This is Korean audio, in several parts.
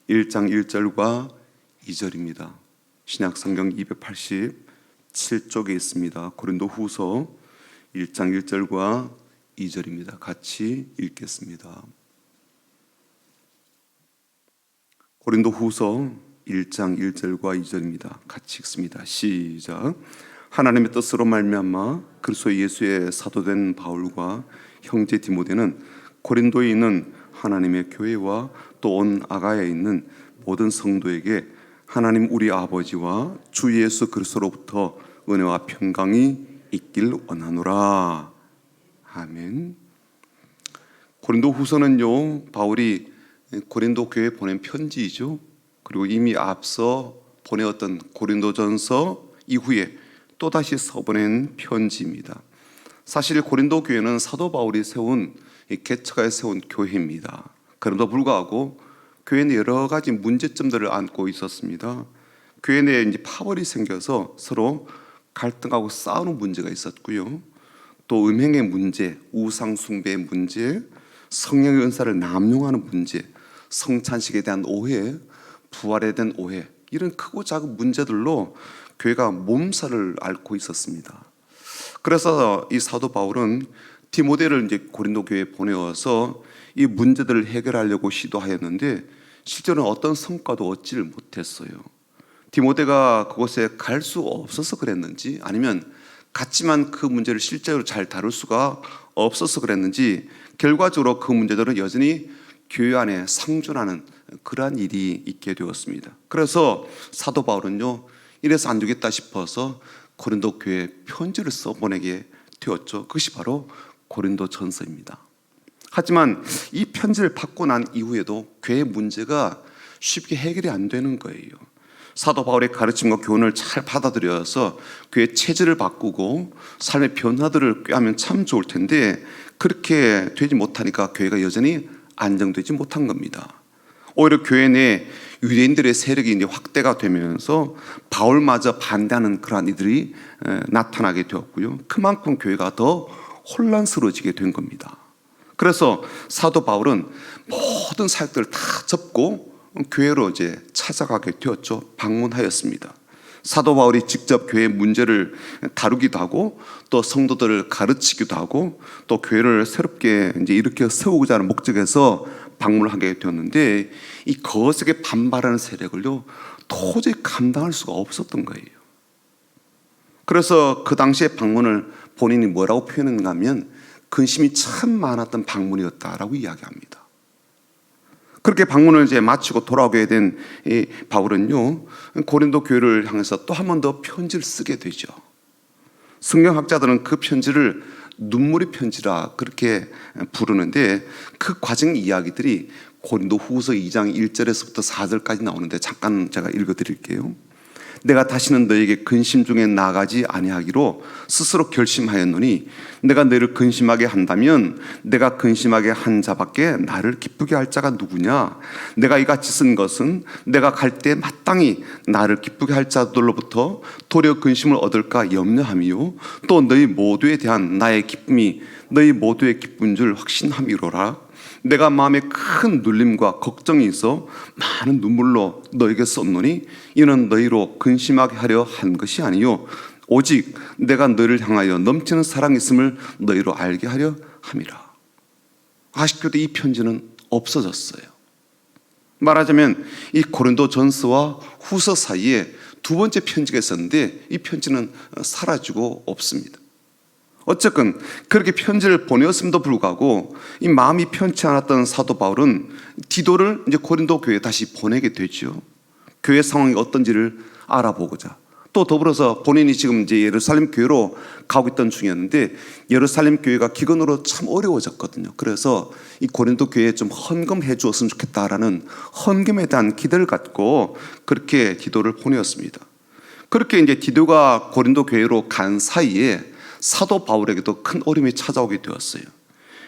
1장 1절과 2절입니다. 신약성경 287쪽에 있습니다. 고린도후서 1장 1절과 2절입니다. 같이 읽겠습니다. 고린도후서 1장 1절과 2절입니다. 같이 읽습니다. 시작. 하나님의 뜻으로 말미암아 그리스도 예수의 사도된 바울과 형제 디모데는 고린도에 있는 하나님의 교회와 또 온 아가야에 있는 모든 성도에게 하나님 우리 아버지와 주 예수 그리스도로부터 은혜와 평강이 있길 원하노라. 아멘. 고린도후서는요, 바울이 고린도 교회에 보낸 편지이죠. 그리고 이미 앞서 보내었던 고린도전서 이후에 또다시 써보낸 편지입니다. 사실 고린도 교회는 사도 바울이 세운 개척하에 세운 교회입니다. 그럼에도 불구하고 교회 내 여러 가지 문제점들을 안고 있었습니다. 교회 내에 이제 파벌이 생겨서 서로 갈등하고 싸우는 문제가 있었고요. 또 음행의 문제, 우상 숭배의 문제, 성령의 은사를 남용하는 문제, 성찬식에 대한 오해, 부활에 대한 오해, 이런 크고 작은 문제들로 교회가 몸살을 앓고 있었습니다. 그래서 이 사도 바울은 디모데를 이제 고린도 교회에 보내어서 이 문제들을 해결하려고 시도하였는데 실제로는 어떤 성과도 얻지를 못했어요. 디모데가 그곳에 갈 수 없어서 그랬는지, 아니면 갔지만 그 문제를 실제로 잘 다룰 수가 없어서 그랬는지, 결과적으로 그 문제들은 여전히 교회 안에 상존하는 그러한 일이 있게 되었습니다. 그래서 사도 바울은요, 이래서 안 되겠다 싶어서 고린도 교회에 편지를 써보내게 되었죠. 그것이 바로 고린도전서입니다. 하지만 이 편지를 받고 난 이후에도 교회의 문제가 쉽게 해결이 안 되는 거예요. 사도 바울의 가르침과 교훈을 잘 받아들여서 교회의 체질을 바꾸고 삶의 변화들을 꾀하면 참 좋을 텐데, 그렇게 되지 못하니까 교회가 여전히 안정되지 못한 겁니다. 오히려 교회 내 유대인들의 세력이 이제 확대가 되면서 바울마저 반대하는 그러한 이들이 나타나게 되었고요. 그만큼 교회가 더 혼란스러워지게 된 겁니다. 그래서 사도 바울은 모든 사역들을 다 접고 교회로 이제 찾아가게 되었죠. 방문하였습니다. 사도 바울이 직접 교회의 문제를 다루기도 하고, 또 성도들을 가르치기도 하고, 또 교회를 새롭게 이제 일으켜 세우고자 하는 목적에서 방문을 하게 되었는데, 이 거세게 반발하는 세력을요 도저히 감당할 수가 없었던 거예요. 그래서 그 당시에 방문을 본인이 뭐라고 표현했는가 하면 근심이 참 많았던 방문이었다라고 이야기합니다. 그렇게 방문을 이제 마치고 돌아오게 된 이 바울은요, 고린도 교회를 향해서 또 한 번 더 편지를 쓰게 되죠. 성경학자들은 그 편지를 눈물의 편지라 그렇게 부르는데, 그 과정 이야기들이 고린도후서 2장 1절에서부터 4절까지 나오는데 잠깐 제가 읽어드릴게요. 내가 다시는 너에게 근심 중에 나가지 아니하기로 스스로 결심하였노니, 내가 너를 근심하게 한다면 내가 근심하게 한 자밖에 나를 기쁘게 할 자가 누구냐? 내가 이같이 쓴 것은 내가 갈 때 마땅히 나를 기쁘게 할 자들로부터 도리어 근심을 얻을까 염려함이요, 또 너희 모두에 대한 나의 기쁨이 너희 모두의 기쁜 줄 확신함이로라. 내가 마음에 큰 눌림과 걱정이 있어 많은 눈물로 너에게 썼노니, 이는 너희로 근심하게 하려 한 것이 아니요 오직 내가 너희를 향하여 넘치는 사랑이 있음을 너희로 알게 하려 함이라. 아쉽게도 이 편지는 없어졌어요. 말하자면 이 고린도전서와 후서 사이에 두 번째 편지가 있었는데, 이 편지는 사라지고 없습니다. 어쨌건 그렇게 편지를 보내었음에도 불구하고 이 마음이 편치 않았던 사도 바울은 디도를 이제 고린도 교회에 다시 보내게 되죠. 교회 상황이 어떤지를 알아보고자. 또 더불어서 본인이 지금 이제 예루살렘 교회로 가고 있던 중이었는데, 예루살렘 교회가 기근으로 참 어려워졌거든요. 그래서 이 고린도 교회에 좀 헌금해 주었으면 좋겠다라는 헌금에 대한 기대를 갖고 그렇게 디도를 보내었습니다. 그렇게 이제 디도가 고린도 교회로 간 사이에 사도 바울에게도 큰 어려움이 찾아오게 되었어요.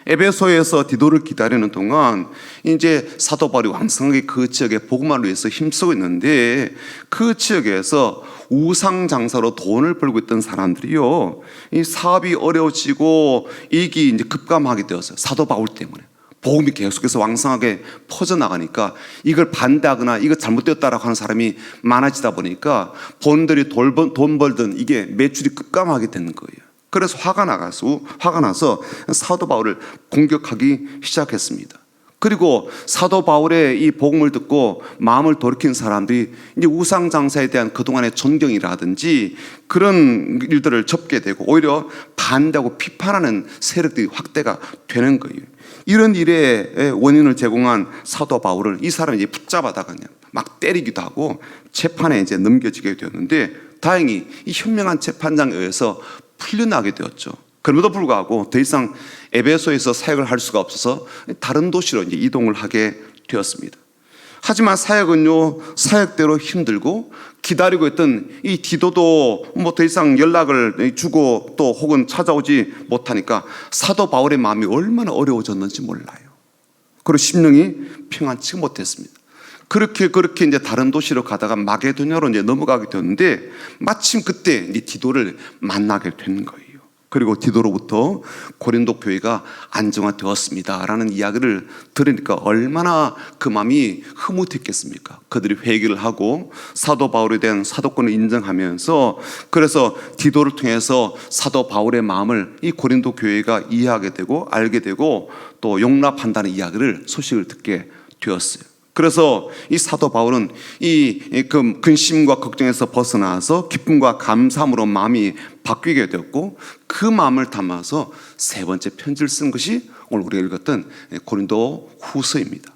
에베소에서 디도를 기다리는 동안 이제 사도 바울이 왕성하게 그 지역의 복음화를 위해서 힘쓰고 있는데, 그 지역에서 우상 장사로 돈을 벌고 있던 사람들이요, 이 사업이 어려워지고 이익이 이제 급감하게 되었어요. 사도 바울 때문에 복음이 계속해서 왕성하게 퍼져나가니까 이걸 반대하거나 이거 잘못되었다라고 하는 사람이 많아지다 보니까 본인들이 돈 벌던 이게 매출이 급감하게 되는 거예요. 그래서 화가 나서 사도 바울을 공격하기 시작했습니다. 그리고 사도 바울의 이 복음을 듣고 마음을 돌이킨 사람들이 이제 우상 장사에 대한 그동안의 존경이라든지 그런 일들을 접게 되고 오히려 반대하고 비판하는 세력들이 확대가 되는 거예요. 이런 일의 원인을 제공한 사도 바울을 이 사람이 이제 붙잡아다가 그냥 막 때리기도 하고 재판에 이제 넘겨지게 되었는데 다행히 이 현명한 재판장에 의해서 풀려나게 되었죠. 그럼에도 불구하고 더 이상 에베소에서 사역을 할 수가 없어서 다른 도시로 이제 이동을 하게 되었습니다. 하지만 사역대로 힘들고 기다리고 있던 이 디도도 뭐 더 이상 연락을 주고 또 혹은 찾아오지 못하니까 사도 바울의 마음이 얼마나 어려워졌는지 몰라요. 그리고 심령이 평안치 못했습니다. 그렇게 이제 다른 도시로 가다가 마게도냐로 이제 넘어가게 되었는데 마침 그때 이제 디도를 만나게 된 거예요. 그리고 디도로부터 고린도 교회가 안정화되었습니다라는 이야기를 들으니까 얼마나 그 마음이 흐뭇했겠습니까? 그들이 회개를 하고 사도 바울에 대한 사도권을 인정하면서 그래서 디도를 통해서 사도 바울의 마음을 이 고린도 교회가 이해하게 되고 알게 되고 또 용납한다는 소식을 듣게 되었어요. 그래서 이 사도 바울은 이 근심과 걱정에서 벗어나서 기쁨과 감사함으로 마음이 바뀌게 되었고 그 마음을 담아서 세 번째 편지를 쓴 것이 오늘 우리가 읽었던 고린도 후서입니다.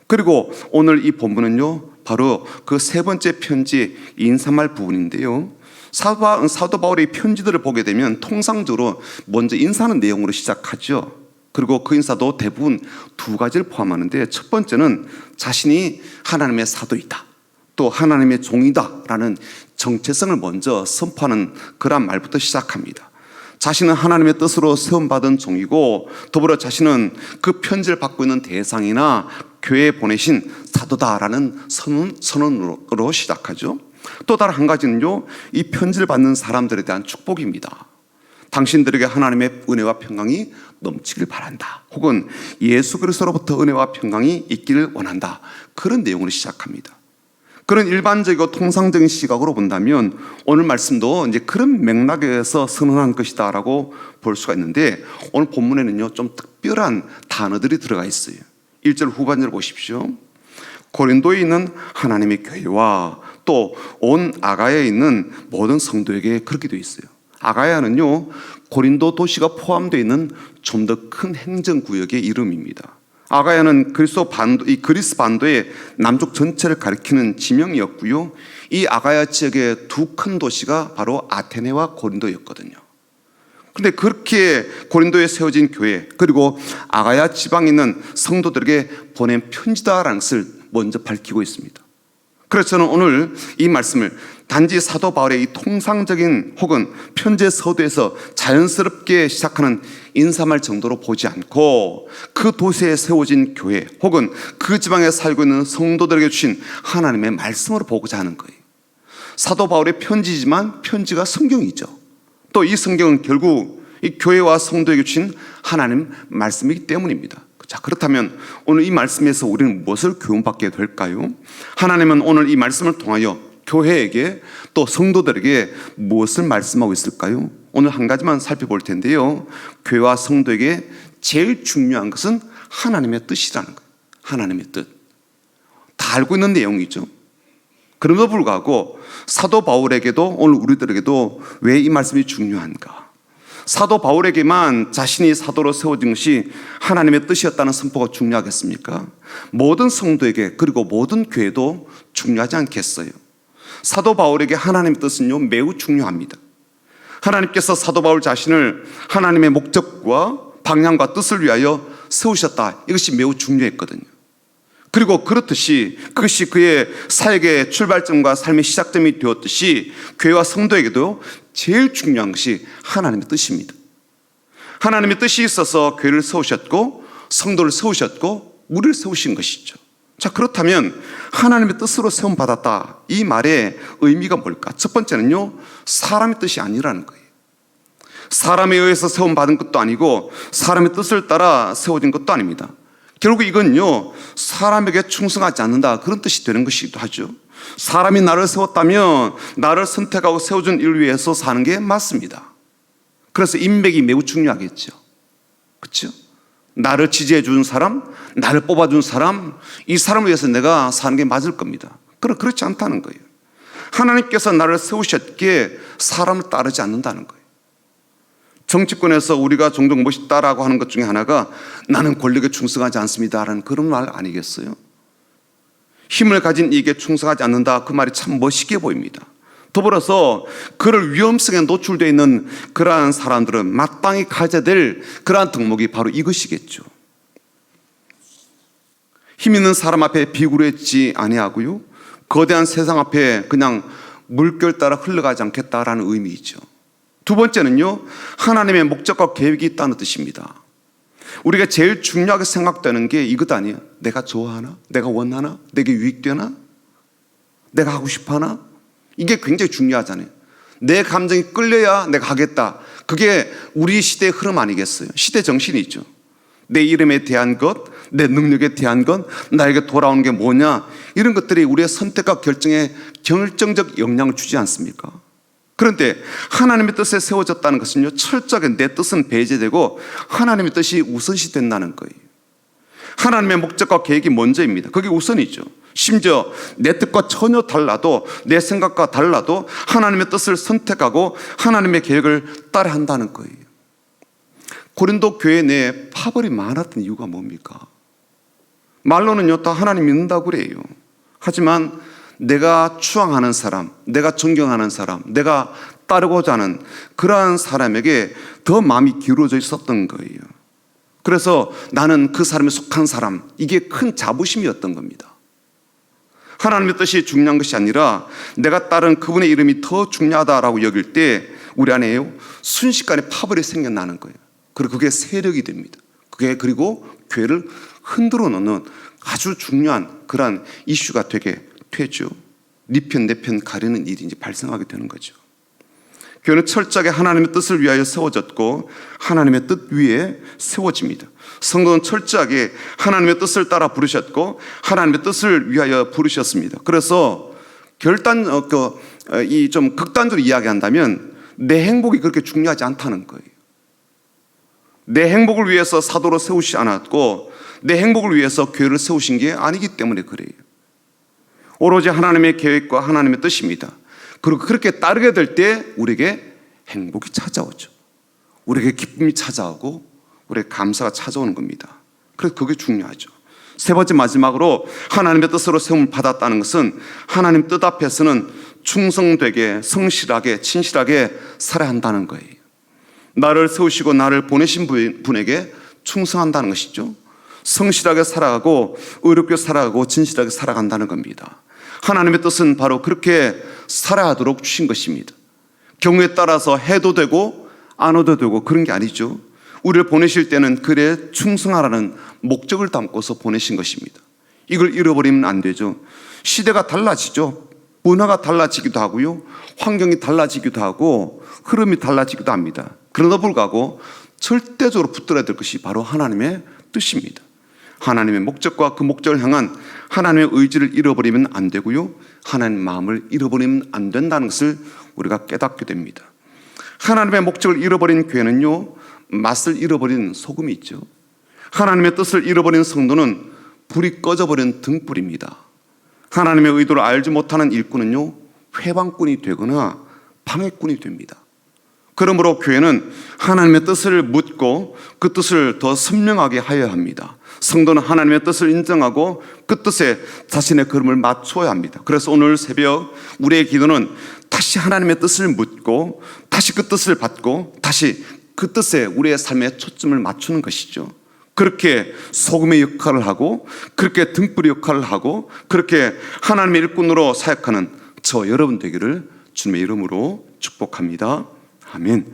그리고 오늘 이 본문은요 바로 그 세 번째 편지 인사말 부분인데요. 사도 바울의 편지들을 보게 되면 통상적으로 먼저 인사하는 내용으로 시작하죠. 그리고 그 인사도 대부분 두 가지를 포함하는데 첫 번째는 자신이 하나님의 사도이다, 또 하나님의 종이다라는 정체성을 먼저 선포하는 그런 말부터 시작합니다. 자신은 하나님의 뜻으로 세움받은 종이고 더불어 자신은 그 편지를 받고 있는 대상이나 교회에 보내신 사도다라는 선언으로 시작하죠. 또 다른 한 가지는요, 이 편지를 받는 사람들에 대한 축복입니다. 당신들에게 하나님의 은혜와 평강이 넘치길 바란다, 혹은 예수 그리스도로부터 은혜와 평강이 있기를 원한다, 그런 내용으로 시작합니다. 그런 일반적이고 통상적인 시각으로 본다면 오늘 말씀도 이제 그런 맥락에서 선언한 것이다라고 볼 수가 있는데 오늘 본문에는요 좀 특별한 단어들이 들어가 있어요. 1절 후반절을 보십시오. 고린도에 있는 하나님의 교회와 또 온 아가야에 있는 모든 성도에게 그렇게 되어 있어요. 아가야는요 고린도 도시가 포함되어 있는 좀 더 큰 행정구역의 이름입니다. 아가야는 그리스 반도의 남쪽 전체를 가리키는 지명이었고요. 이 아가야 지역의 두 큰 도시가 바로 아테네와 고린도였거든요. 그런데 그렇게 고린도에 세워진 교회 그리고 아가야 지방에 있는 성도들에게 보낸 편지다라는 것을 먼저 밝히고 있습니다. 그래서 저는 오늘 이 말씀을 단지 사도 바울의 이 통상적인 혹은 편지의 서두에서 자연스럽게 시작하는 인사말 정도로 보지 않고 그 도시에 세워진 교회 혹은 그 지방에 살고 있는 성도들에게 주신 하나님의 말씀으로 보고자 하는 거예요. 사도 바울의 편지지만 편지가 성경이죠. 또 이 성경은 결국 이 교회와 성도에게 주신 하나님 말씀이기 때문입니다. 자, 그렇다면 오늘 이 말씀에서 우리는 무엇을 교훈받게 될까요? 하나님은 오늘 이 말씀을 통하여 교회에게 또 성도들에게 무엇을 말씀하고 있을까요? 오늘 한 가지만 살펴볼 텐데요. 교회와 성도에게 제일 중요한 것은 하나님의 뜻이라는 거예요. 하나님의 뜻. 다 알고 있는 내용이죠. 그럼에도 불구하고 사도 바울에게도 오늘 우리들에게도 왜 이 말씀이 중요한가? 사도 바울에게만 자신이 사도로 세워진 것이 하나님의 뜻이었다는 선포가 중요하겠습니까? 모든 성도에게 그리고 모든 교회도 중요하지 않겠어요? 사도 바울에게 하나님의 뜻은요 매우 중요합니다. 하나님께서 사도 바울 자신을 하나님의 목적과 방향과 뜻을 위하여 세우셨다, 이것이 매우 중요했거든요. 그리고 그렇듯이 그것이 그의 사역의 출발점과 삶의 시작점이 되었듯이 교회와 성도에게도 제일 중요한 것이 하나님의 뜻입니다. 하나님의 뜻이 있어서 교회를 세우셨고 성도를 세우셨고 우리를 세우신 것이죠. 자, 그렇다면 하나님의 뜻으로 세움받았다, 이 말의 의미가 뭘까? 첫 번째는요, 사람의 뜻이 아니라는 거예요. 사람에 의해서 세움받은 것도 아니고 사람의 뜻을 따라 세워진 것도 아닙니다. 결국 이건요, 사람에게 충성하지 않는다, 그런 뜻이 되는 것이기도 하죠. 사람이 나를 세웠다면 나를 선택하고 세워준 일을 위해서 사는 게 맞습니다. 그래서 인맥이 매우 중요하겠죠. 그렇죠? 나를 지지해 준 사람, 나를 뽑아준 사람, 이 사람을 위해서 내가 사는 게 맞을 겁니다. 그렇지 않다는 거예요. 하나님께서 나를 세우셨기에 사람을 따르지 않는다는 거예요. 정치권에서 우리가 종종 멋있다라고 하는 것 중에 하나가 나는 권력에 충성하지 않습니다라는 그런 말 아니겠어요? 힘을 가진 이에게 충성하지 않는다, 그 말이 참 멋있게 보입니다. 더불어서 그럴 위험성에 노출되어 있는 그러한 사람들은 마땅히 가져야 될 그러한 덕목이 바로 이것이겠죠. 힘 있는 사람 앞에 비굴해지지 아니하고요, 거대한 세상 앞에 그냥 물결 따라 흘러가지 않겠다라는 의미이죠. 두 번째는요, 하나님의 목적과 계획이 있다는 뜻입니다. 우리가 제일 중요하게 생각되는 게 이것 아니에요. 내가 좋아하나? 내가 원하나? 내게 유익되나? 내가 하고 싶어하나? 이게 굉장히 중요하잖아요. 내 감정이 끌려야 내가 하겠다. 그게 우리 시대의 흐름 아니겠어요? 시대 정신이 있죠. 내 이름에 대한 것, 내 능력에 대한 것, 나에게 돌아오는 게 뭐냐, 이런 것들이 우리의 선택과 결정에 결정적 영향을 주지 않습니까? 그런데 하나님의 뜻에 세워졌다는 것은요, 철저하게 내 뜻은 배제되고 하나님의 뜻이 우선시 된다는 거예요. 하나님의 목적과 계획이 먼저입니다. 그게 우선이죠. 심지어 내 뜻과 전혀 달라도, 내 생각과 달라도 하나님의 뜻을 선택하고 하나님의 계획을 따라 한다는 거예요. 고린도 교회 내에 파벌이 많았던 이유가 뭡니까? 말로는요, 다 하나님 믿는다고 그래요. 하지만 내가 추앙하는 사람, 내가 존경하는 사람, 내가 따르고자 하는 그러한 사람에게 더 마음이 기울어져 있었던 거예요. 그래서 나는 그 사람에 속한 사람, 이게 큰 자부심이었던 겁니다. 하나님의 뜻이 중요한 것이 아니라 내가 따른 그분의 이름이 더 중요하다라고 여길 때 우리 안에요, 순식간에 파벌이 생겨나는 거예요. 그리고 그게 세력이 됩니다. 그게 그리고 교회를 흔들어 놓는 아주 중요한 그러한 이슈가 되게 되죠. 네 편 내 편 가리는 일이 이제 발생하게 되는 거죠. 교회는 철저하게 하나님의 뜻을 위하여 세워졌고 하나님의 뜻 위에 세워집니다. 성도는 철저하게 하나님의 뜻을 따라 부르셨고 하나님의 뜻을 위하여 부르셨습니다. 그래서 좀 극단적으로 이야기한다면 내 행복이 그렇게 중요하지 않다는 거예요. 내 행복을 위해서 사도로 세우시지 않았고 내 행복을 위해서 교회를 세우신 게 아니기 때문에 그래요. 오로지 하나님의 계획과 하나님의 뜻입니다. 그리고 그렇게 따르게 될 때 우리에게 행복이 찾아오죠. 우리에게 기쁨이 찾아오고 우리에게 감사가 찾아오는 겁니다. 그래서 그게 중요하죠. 세 번째, 마지막으로 하나님의 뜻으로 세움을 받았다는 것은 하나님 뜻 앞에서는 충성되게, 성실하게, 진실하게 살아야 한다는 거예요. 나를 세우시고 나를 보내신 분에게 충성한다는 것이죠. 성실하게 살아가고 의롭게 살아가고 진실하게 살아간다는 겁니다. 하나님의 뜻은 바로 그렇게 살아가도록 주신 것입니다. 경우에 따라서 해도 되고 안 해도 되고 그런 게 아니죠. 우리를 보내실 때는 그래 충성하라는 목적을 담고서 보내신 것입니다. 이걸 잃어버리면 안 되죠. 시대가 달라지죠. 문화가 달라지기도 하고요, 환경이 달라지기도 하고 흐름이 달라지기도 합니다. 그러나 불구하고 절대적으로 붙들어야 될 것이 바로 하나님의 뜻입니다. 하나님의 목적과 그 목적을 향한 하나님의 의지를 잃어버리면 안 되고요, 하나님 마음을 잃어버리면 안 된다는 것을 우리가 깨닫게 됩니다. 하나님의 목적을 잃어버린 교회는요, 맛을 잃어버린 소금이 있죠. 하나님의 뜻을 잃어버린 성도는 불이 꺼져버린 등불입니다. 하나님의 의도를 알지 못하는 일꾼은요, 회방꾼이 되거나 방해꾼이 됩니다. 그러므로 교회는 하나님의 뜻을 묻고 그 뜻을 더 선명하게 하여야 합니다. 성도는 하나님의 뜻을 인정하고 그 뜻에 자신의 걸음을 맞춰야 합니다. 그래서 오늘 새벽 우리의 기도는 다시 하나님의 뜻을 묻고 다시 그 뜻을 받고 다시 그 뜻에 우리의 삶의 초점을 맞추는 것이죠. 그렇게 소금의 역할을 하고 그렇게 등불의 역할을 하고 그렇게 하나님의 일꾼으로 사역하는 저 여러분 되기를 주님의 이름으로 축복합니다. 아멘.